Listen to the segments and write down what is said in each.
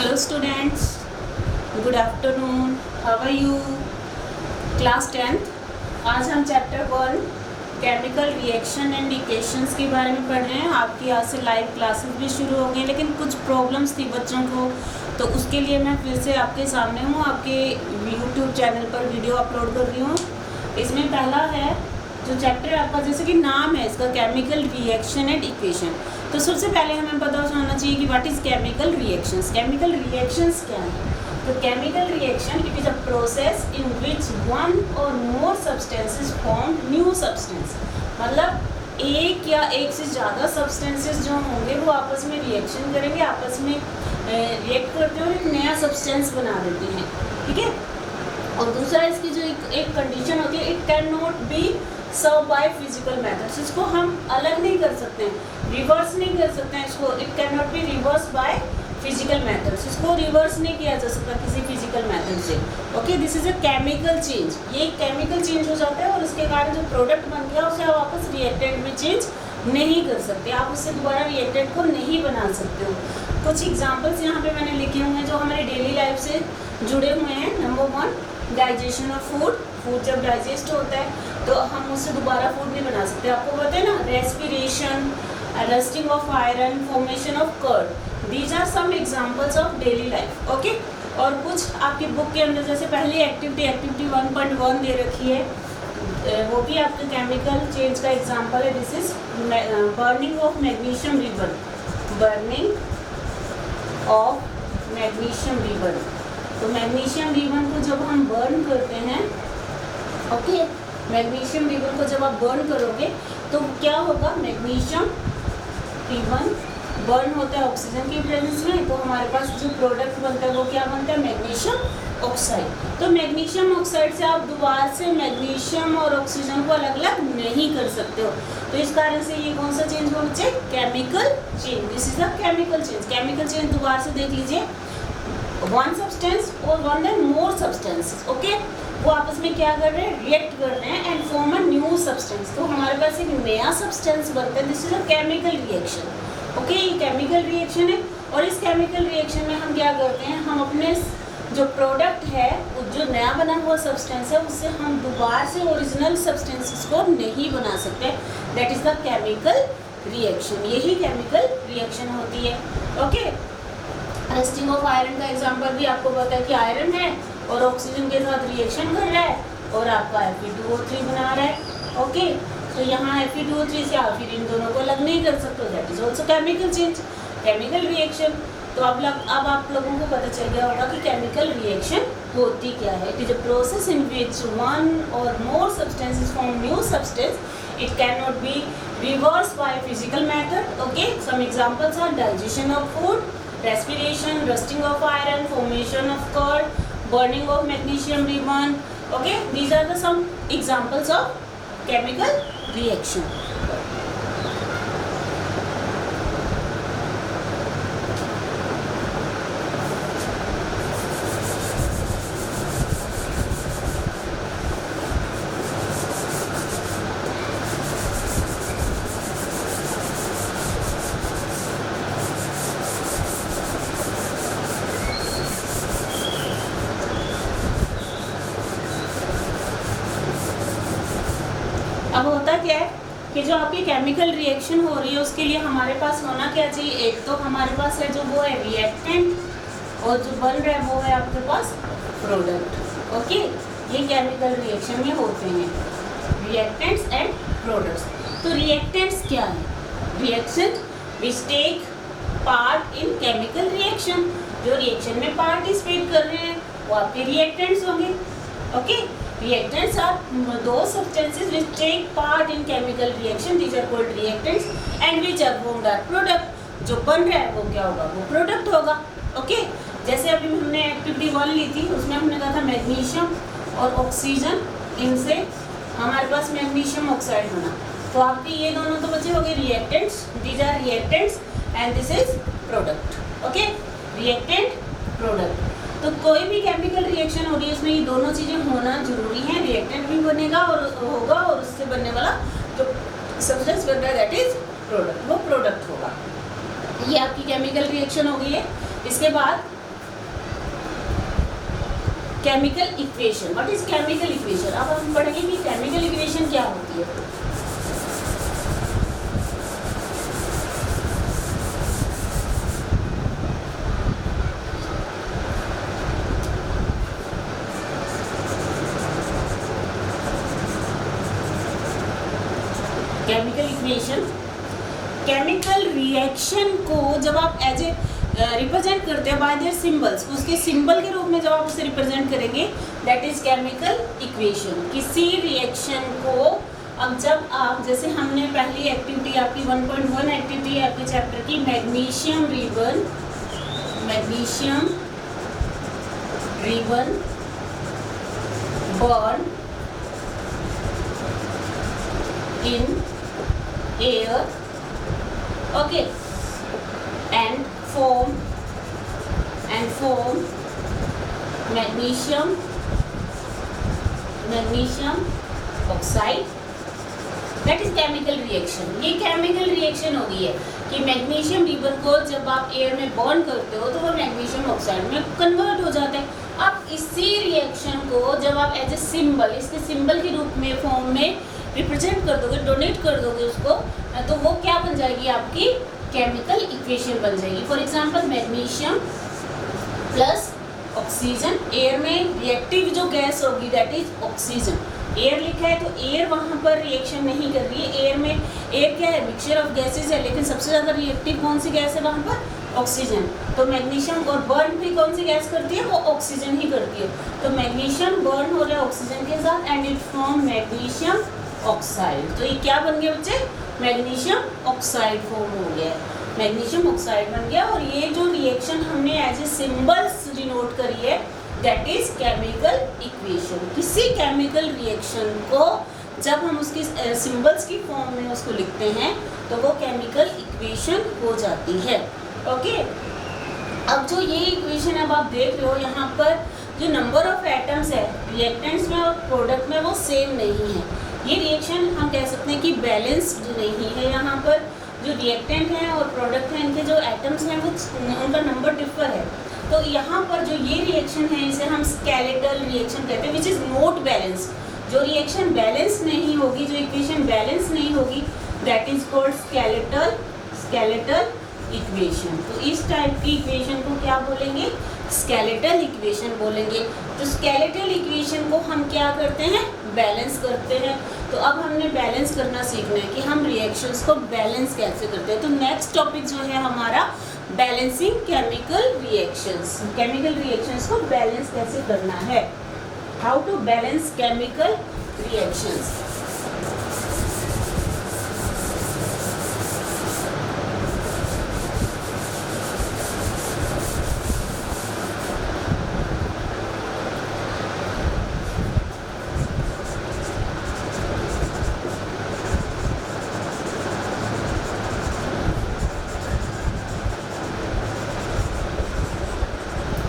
Hello students, good afternoon. How are you? Class 10th. आज हम chapter 1 chemical reaction and equations के बारे में पढ़ रहे हैं। आपकी आज से लाइव क्लासेस भी शुरू हो गई, लेकिन कुछ प्रॉब्लम्स थी बच्चों को, तो उसके लिए मैं फिर से आपके सामने हूँ। आपके यूट्यूब चैनल पर वीडियो अपलोड कर रही हूँ। इसमें पहला है जो चैप्टर आपका, जैसे कि नाम है इसका, केमिकल रिएक्शन एंड इक्वेशन। तो सबसे पहले हमें पता होना चाहिए कि what is chemical reactions. Chemical reactions क्या है? तो chemical reaction it is a process in which one or more substances form new substance. मतलब एक या एक से ज़्यादा सब्सटेंसेस जो होंगे वो आपस में रिएक्शन करेंगे, आपस में रिएक्ट करते हैं और एक नया सब्सटेंस बना देते हैं। ठीक है। और दूसरा इसकी जो एक कंडीशन होती है, it can not be serve by physical methods. इसको हम अलग नहीं कर सकते हैं, रिवर्स नहीं कर सकते हैं इसको। It can not be reverse by physical methods. इसको रिवर्स नहीं किया जा सकता किसी फिजिकल मेथड से। Okay, this is a chemical change. ये केमिकल चेंज हो जाता है और उसके कारण जो प्रोडक्ट बन गया उसे आप वापस रिएक्टेंट में चेंज नहीं कर सकते। आप उससे दोबारा रिएक्टेंट को नहीं बना सकते हो। कुछ एग्जाम्पल्स यहाँ पे मैंने लिखे हुए हैं जो हमारे डेली लाइफ से जुड़े हुए हैं। Number 1, digestion of food. Food जब डाइजेस्ट होता है तो हम उससे दोबारा फूड नहीं बना सकते। आपको पता है ना, respiration, rusting of iron, formation of curd, these are some examples of daily life. Okay. और कुछ आपकी बुक के अंदर जैसे पहली एक्टिविटी 1.1 दे रखी है, वो भी आपके केमिकल चेंज का एग्जांपल है। This is burning of magnesium ribbon. Burning of magnesium ribbon. तो मैग्नीशियम रिबन को जब हम बर्न करते हैं, ओके, मैग्नीशियम रिबन को जब आप बर्न करोगे तो क्या होगा, मैग्नीशियम रिबन बर्न होता है ऑक्सीजन की प्रेजेंस में, तो हमारे पास जो प्रोडक्ट बनता है वो क्या बनता है, मैग्नीशियम ऑक्साइड। तो मैग्नीशियम ऑक्साइड से आप दोबारा से मैग्नीशियम और ऑक्सीजन को अलग अलग नहीं कर सकते हो। तो इस कारण से ये कौन सा चेंज होना चाहिए, chemical change. This is the chemical change. Chemical change दोबारा से देख लीजिए, वन सब्सटेंस और one then more substances. Okay, वो आपस में क्या कर रहे हैं, रिएक्ट कर रहे हैं and form a new substance. तो हमारे पास एक नया सब्सटेंस बनता है। This is a chemical reaction. Okay, ये केमिकल रिएक्शन है। और इस केमिकल रिएक्शन में हम क्या करते हैं, हम अपने जो प्रोडक्ट है, जो नया बना हुआ सब्सटेंस है, उससे हम दोबारा से ओरिजिनल सब्सटेंसेस को नहीं बना सकते। That is the chemical reaction. यही केमिकल रिएक्शन होती है। ओके, रस्टिंग ऑफ आयरन का एग्जांपल भी आपको पता है कि आयरन है और ऑक्सीजन के साथ रिएक्शन कर रहा है और आपका Fe2O3 बना रहा है। ओके, तो यहाँ Fe2O3 से आप फिर इन दोनों को अलग नहीं कर सकते। That is also chemical change, chemical reaction. तो अब आप लोगों को पता चल गया होगा कि केमिकल रिएक्शन होती क्या है। It is a process in which one or more substances form new substance. It can not be reverse by physical method. Okay, some examples are digestion of food, respiration, rusting of iron, formation of curd, burning of magnesium ribbon. Okay, these are the some examples of chemical reaction. अब होता क्या है कि जो आपकी chemical reaction हो रही है उसके लिए हमारे पास होना क्या चाहिए, एक तो हमारे पास है जो वो है रिएक्टेंट, और जो बन रहा है वो है आपके पास प्रोडक्ट। ओके, ये केमिकल रिएक्शन में होते हैं, रिएक्टेंट्स एंड प्रोडक्ट्स। तो रिएक्टेंट्स क्या है, reaction which take part in chemical reaction. जो रिएक्शन में पार्टिसिपेट कर रहे हैं वो आपके रिएक्टेंट्स होंगे। Okay, reactants are those substances which take part in chemical reaction. These are called reactants and which are formed are product. जो बन रहा है वो क्या होगा, वो प्रोडक्ट होगा। ओके, जैसे अभी हमने एक्टिविटी 1 ली थी, उसमें हमने कहा था मैग्नीशियम और ऑक्सीजन, इनसे हमारे पास मैग्नीशियम ऑक्साइड बना। तो आपके ये दोनों तो बचे हो गए reactants. These are reactants and this is product. Okay, reactant, product. तो कोई भी केमिकल रिएक्शन हो रही है उसमें ये दोनों चीज़ें होना जरूरी है। रिएक्टेंट भी बनेगा और होगा, और उससे बनने वाला जो सब्सटेंस बन रहा है दैट इज प्रोडक्ट, वो प्रोडक्ट होगा। ये आपकी केमिकल रिएक्शन हो गई है। इसके बाद chemical equation. What is chemical equation? अब हम पढ़ेंगे कि केमिकल इक्वेशन क्या होती है। केमिकल इक्वेशन, केमिकल रिएक्शन को जब आप एज ए रिप्रेजेंट करते हैं बाय देयर सिंबल्स, उसके सिंबल के रूप में जब आप उसे रिप्रेजेंट करेंगे दैट इज केमिकल इक्वेशन। किसी रिएक्शन को अब जब आप, जैसे हमने पहली एक्टिविटी आपकी 1.1 एक्टिविटी है आपके चैप्टर की, magnesium ribbon burn in air, okay, and form magnesium oxide, that is chemical reaction। ये केमिकल रिएक्शन हो गई है कि मैग्नीशियम रिबन को जब आप एयर में बर्न करते हो तो वो मैग्नीशियम ऑक्साइड में कन्वर्ट हो जाता है। अब इसी रिएक्शन को जब आप एज ए सिंबल, इसके सिंबल के रूप में फॉर्म में रिप्रेजेंट कर दोगे, डोनेट कर दोगे उसको, तो वो क्या बन जाएगी? आपकी केमिकल इक्वेशन बन जाएगी। For example magnesium plus oxygen, air में रिएक्टिव जो गैस होगी दैट इज ऑक्सीजन। एयर लिखा है तो एयर वहाँ पर रिएक्शन नहीं कर रही है। एयर में, एयर क्या है? मिक्सचर ऑफ गैसेज है, लेकिन सबसे ज़्यादा रिएक्टिव कौन सी गैस है वहाँ पर? ऑक्सीजन। तो मैग्नीशियम और बर्न भी कौन सी गैस करती है? वो ऑक्सीजन ही करती है। तो मैग्नीशियम बर्न हो रहा है ऑक्सीजन के साथ and it form magnesium oxide. तो ये क्या बन गया बच्चे? मैग्नीशियम ऑक्साइड फॉर्म हो गया है, मैग्नीशियम ऑक्साइड बन गया। और ये जो रिएक्शन हमने एज ए सिंबल्स डिनोट करी है दैट इज केमिकल इक्वेशन। किसी केमिकल रिएक्शन को जब हम उसकी सिंबल्स की फॉर्म में उसको लिखते हैं तो वो केमिकल इक्वेशन हो जाती है। ओके, अब जो ये इक्वेशन अब आप देख रहे हो यहाँ पर जो नंबर ऑफ एटम्स है रिएक्टेंट्स में और प्रोडक्ट में वो सेम नहीं है। ये रिएक्शन हम कह सकते हैं कि बैलेंस्ड नहीं है। यहाँ पर जो रिएक्टेंट हैं और प्रोडक्ट हैं इनके जो एटम्स हैं वो उनका नंबर डिफर है। तो यहाँ पर जो ये रिएक्शन है इसे हम स्केलेटल रिएक्शन कहते हैं विच इज़ नॉट बैलेंस। जो रिएक्शन बैलेंस नहीं होगी, जो इक्वेशन बैलेंस नहीं होगी that is called skeletal equation. तो इस टाइप की इक्वेशन को क्या बोलेंगे? स्केलेटल इक्वेशन बोलेंगे। तो स्केलेटल इक्वेशन को हम क्या करते हैं? बैलेंस करते हैं। तो अब हमने बैलेंस करना सीखना है कि हम रिएक्शंस को बैलेंस कैसे करते हैं। तो नेक्स्ट टॉपिक जो है हमारा balancing chemical reactions. Chemical reactions को बैलेंस कैसे करना है, how to balance chemical reactions.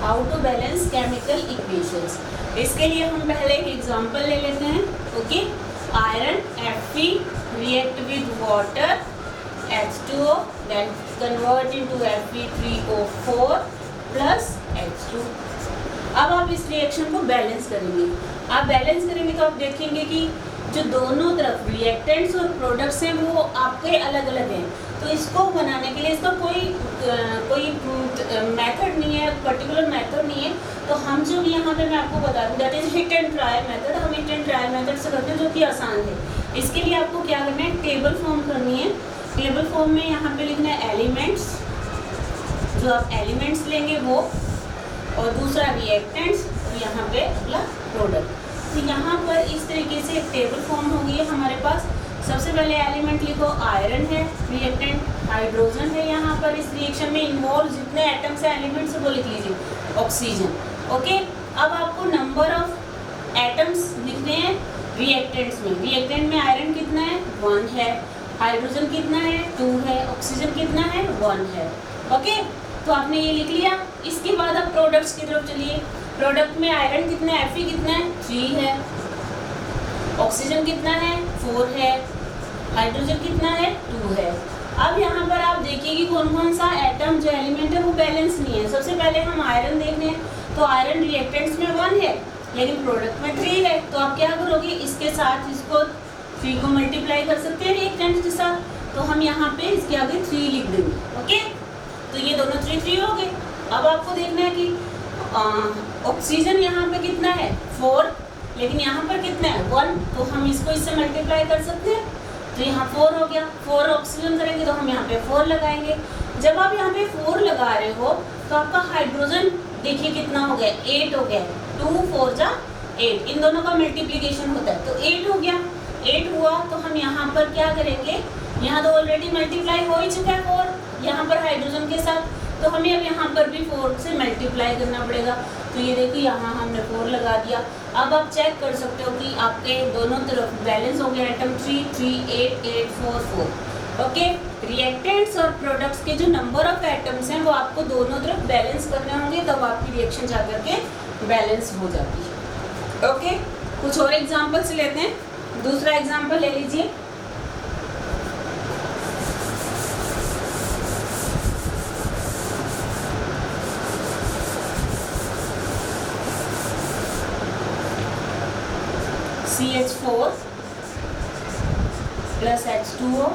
How to balance chemical equations. इसके लिए हम पहले एक एग्जांपल ले लेते हैं। Okay, iron Fe react with water H2O then convert into Fe3O4 plus H2। अब आप इस रिएक्शन को बैलेंस करेंगे। आप बैलेंस करेंगे तो आप देखेंगे कि जो दोनों तरफ रिएक्टेंट्स और प्रोडक्ट्स हैं वो आपके अलग अलग हैं। तो इसको बनाने के लिए इसका कोई मेथड नहीं है, पर्टिकुलर मेथड नहीं है। तो हम जो भी यहाँ पे मैं आपको बता दूँ that is hit and trial method. हम हिट एंड ट्रायल मेथड से करते हैं जो कि आसान है। इसके लिए आपको क्या करना है? टेबल फॉर्म करनी है। टेबल फॉर्म में यहाँ पे लिखना है एलिमेंट्स, जो आप एलिमेंट्स लेंगे वो, और दूसरा रिएक्टेंट्स, और यहाँ पे अगला प्रोडक्ट। तो यहाँ पर इस तरीके से एक टेबल फॉर्म हो गई है हमारे पास। सबसे पहले एलिमेंट लिखो, आयरन है, रिएक्टेंट हाइड्रोजन है। यहाँ पर इस रिएक्शन में इन्वॉल्व जितने एटम्स हैं एलिमेंट्स वो लिख लीजिए, ऑक्सीजन। ओके, अब आपको नंबर ऑफ एटम्स लिखने हैं रिएक्टेंट्स में। रिएक्टेंट में आयरन कितना है? 1 है। हाइड्रोजन कितना है? 2 है। ऑक्सीजन कितना है? 1 है। ओके, तो आपने ये लिख लिया। इसके बाद आप प्रोडक्ट्स की तरफ चलिए। प्रोडक्ट में आयरन कितना है? Fe कितना है? 3 है। ऑक्सीजन कितना है? 4 है। हाइड्रोजन कितना है? 2 है। अब यहाँ पर आप देखिए कि कौन कौन सा एटम जो एलिमेंट है वो बैलेंस नहीं है। सबसे पहले हम आयरन देख रहे हैं तो आयरन रिएक्टेंट्स में 1 है लेकिन प्रोडक्ट में 3 है, तो आप क्या करोगे, इसके साथ इसको 3 को मल्टीप्लाई कर सकते हैं रिएक्टेंट्स के साथ, तो हम यहाँ पे इसके आगे 3 लिख देंगे। ओके, तो ये दोनों 3 हो गए। अब आपको देखना है कि ऑक्सीजन यहाँ पे कितना है 4, लेकिन यहाँ पर कितना है 1, तो हम इसको इससे मल्टीप्लाई कर सकते हैं, तो यहाँ 4 हो गया। 4 ऑक्सीजन करेंगे तो हम यहाँ पे 4 लगाएंगे। जब आप यहाँ पे 4 लगा रहे हो तो आपका हाइड्रोजन देखिए कितना हो गया, 8 हो गया। 2 4 जा 8, इन दोनों का मल्टीप्लीकेशन होता है, तो 8 हो गया। 8 हुआ तो हम यहाँ पर क्या करेंगे, यहाँ तो ऑलरेडी मल्टीप्लाई हो ही चुका है 4 यहाँ पर हाइड्रोजन के साथ, तो हमें अब यहाँ पर भी 4 से मल्टीप्लाई करना पड़ेगा। तो ये देखिए यहाँ हमने 4 लगा दिया। अब आप चेक कर सकते हो कि आपके दोनों तरफ बैलेंस हो गया, एटम 3 3 8 8 4 4। ओके, रिएक्टेंट्स और प्रोडक्ट्स के जो नंबर ऑफ एटम्स हैं वो आपको दोनों तरफ बैलेंस करने होंगे, तब आपकी रिएक्शन जा करके बैलेंस हो जाती है। ओके, कुछ और एग्जाम्पल्स लेते हैं। दूसरा एग्जाम्पल ले लीजिए। CH4 plus H2O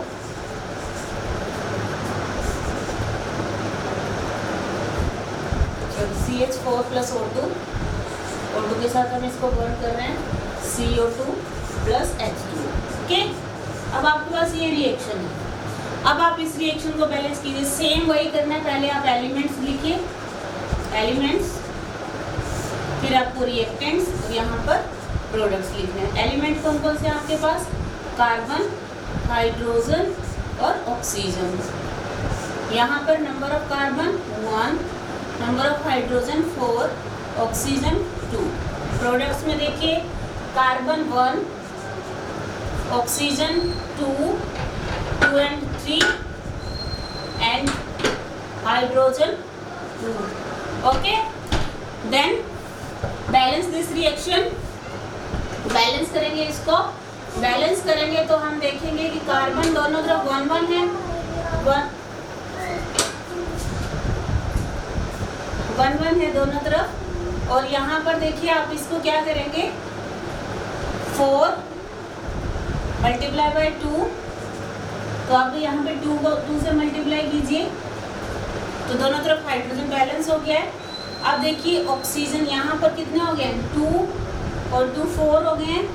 CH4 plus O2 के साथ हम इसको बर्न कर रहे हैं CO2 plus H2O। ओके, अब आपके पास ये रिएक्शन है। अब आप इस रिएक्शन को बैलेंस कीजिए। सेम वही करना है, पहले आप एलिमेंट्स लिखिए, एलिमेंट्स, फिर आपको रिएक्टेंट्स और यहाँ पर प्रोडक्ट्स लिखने हैं। एलिमेंट कौन कौन से आपके पास, कार्बन, हाइड्रोजन और ऑक्सीजन। यहाँ पर number of carbon 1, number of hydrogen 4, oxygen 2। Products में देखिए carbon 1, oxygen 2 and 3 and hydrogen 2। Okay, then balance this reaction। Balance करेंगे इसको, बैलेंस करेंगे तो हम देखेंगे कि कार्बन दोनों तरफ 1 1 है, 1 1 है दोनों तरफ। और यहाँ पर देखिए आप इसको क्या करेंगे, 4 मल्टीप्लाई बाय 2, तो आप यहाँ पे 2 को 2 से मल्टीप्लाई कीजिए, तो दोनों तरफ हाइड्रोजन बैलेंस हो गया है। अब देखिए ऑक्सीजन यहाँ पर कितने हो गए, 2 और 2 4 हो गए हैं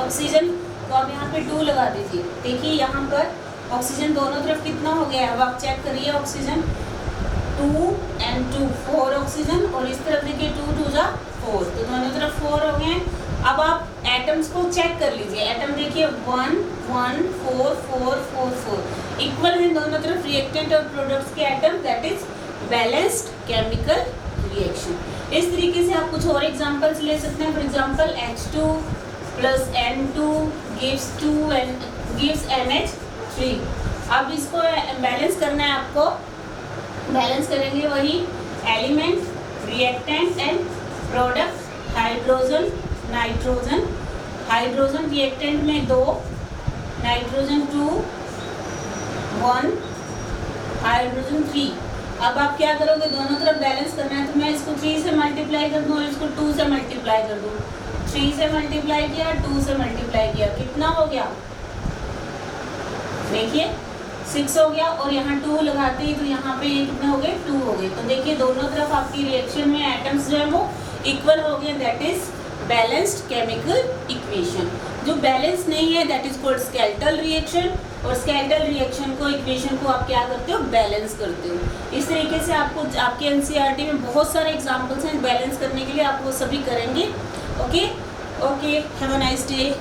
ऑक्सीजन, तो आप यहाँ पे 2 लगा दीजिए। देखिए यहाँ पर ऑक्सीजन दोनों तरफ कितना हो गया है, अब आप चेक करिए ऑक्सीजन 2 and 2 4 ऑक्सीजन, और इस तरफ देखिए 2 2 जा 4, तो दोनों तरफ 4 हो गए हैं। अब आप एटम्स को चेक कर लीजिए, एटम देखिए 1 1 4 4 4 4 इक्वल हैं दोनों तरफ रिएक्टेंट और प्रोडक्ट्स के atom, that is balanced chemical reaction. इस तरीके से आप कुछ और एग्जांपल्स ले सकते हैं। For example H2 plus N2 gives NH3। अब इसको बैलेंस करना है आपको, बैलेंस करेंगे वही element, reactant and product, hydrogen nitrogen, hydrogen reactant में 2, नाइट्रोजन 2 1, हाइड्रोजन 3। अब आप क्या करोगे, दोनों तरफ बैलेंस करना है, तो मैं इसको 3 से मल्टीप्लाई कर दूँ और इसको 2 से मल्टीप्लाई कर दूँ। 3 से मल्टीप्लाई किया, 2 से मल्टीप्लाई किया, कितना हो गया देखिए 6 हो गया, और यहाँ 2 लगाते ही तो यहाँ पे ये कितने हो गए, 2 हो गए। तो देखिए दोनों तरफ आपकी रिएक्शन में एटम्स जो है वो इक्वल हो गए, that is balanced chemical equation. जो बैलेंस नहीं है that is called skeletal reaction, और स्केलेटल रिएक्शन को इक्वेशन को आप क्या करते हो, बैलेंस करते हो। इस तरीके से आपको आपके एनसीईआरटी में बहुत सारे एग्जांपल्स हैं बैलेंस करने के लिए, आप वो सभी करेंगे। Okay, have a nice day.